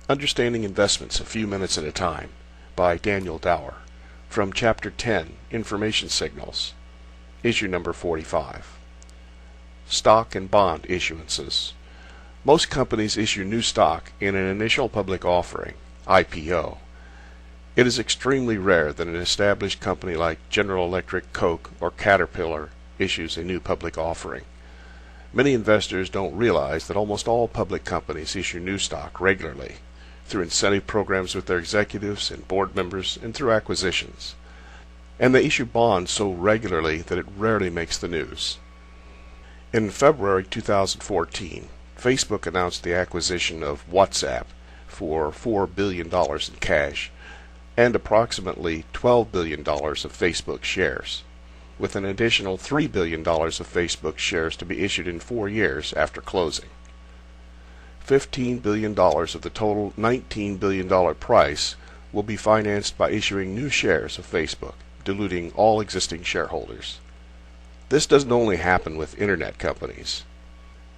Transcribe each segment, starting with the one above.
Understanding Investments a Few Minutes at a Time by Daniel Dower from Chapter 10, Information Signals, Issue Number 45. Stock and Bond Issuances. Most companies issue new stock in an initial public offering, IPO. It is extremely rare that an established company like General Electric, Coke, or Caterpillar issues a new public offering. Many investors don't realize that almost all public companies issue new stock regularly, through incentive programs with their executives and board members and through acquisitions. And they issue bonds so regularly that it rarely makes the news. In February 2014, Facebook announced the acquisition of WhatsApp for $4 billion in cash and approximately $12 billion of Facebook shares, with an additional $3 billion of Facebook shares to be issued in 4 years after closing. $15 billion of the total $19 billion price will be financed by issuing new shares of Facebook, diluting all existing shareholders. This doesn't only happen with internet companies.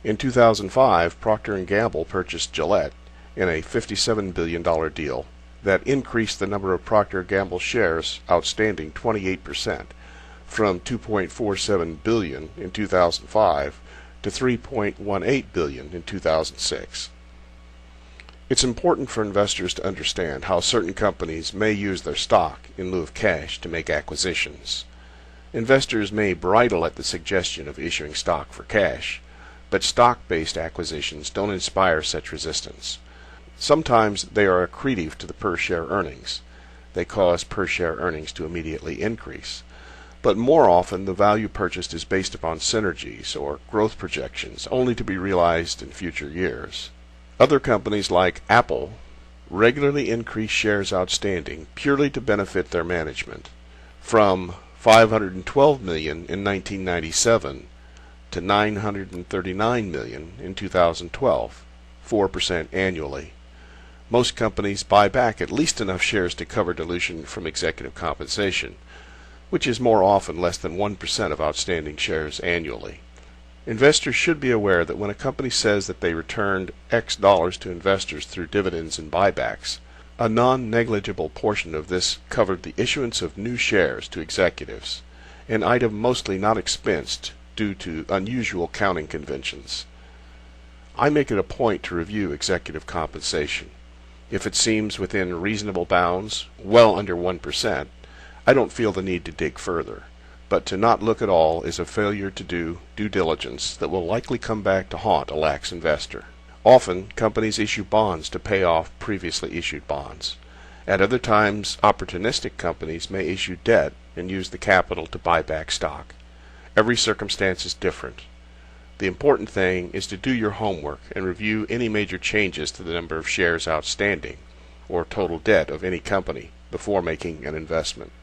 In 2005, Procter & Gamble purchased Gillette in a $57 billion deal that increased the number of Procter & Gamble shares outstanding 28%, from 2.47 billion in 2005 to 3.18 billion in 2006. It's important for investors to understand how certain companies may use their stock in lieu of cash to make acquisitions. Investors may bridle at the suggestion of issuing stock for cash, but stock-based acquisitions don't inspire such resistance. Sometimes they are accretive to the per-share earnings. They cause per-share earnings to immediately increase. But more often the value purchased is based upon synergies or growth projections only to be realized in future years. Other companies like Apple regularly increase shares outstanding purely to benefit their management, from 512 million in 1997 to 939 million in 2012, 4% annually. Most companies buy back at least enough shares to cover dilution from executive compensation, which is more often less than 1% of outstanding shares annually. Investors should be aware that when a company says that they returned X dollars to investors through dividends and buybacks, a non-negligible portion of this covered the issuance of new shares to executives, an item mostly not expensed due to unusual accounting conventions. I make it a point to review executive compensation. If it seems within reasonable bounds, well under 1%, I don't feel the need to dig further. But to not look at all is a failure to do due diligence that will likely come back to haunt a lax investor. Often, companies issue bonds to pay off previously issued bonds. At other times, opportunistic companies may issue debt and use the capital to buy back stock. Every circumstance is different. The important thing is to do your homework and review any major changes to the number of shares outstanding or total debt of any company before making an investment.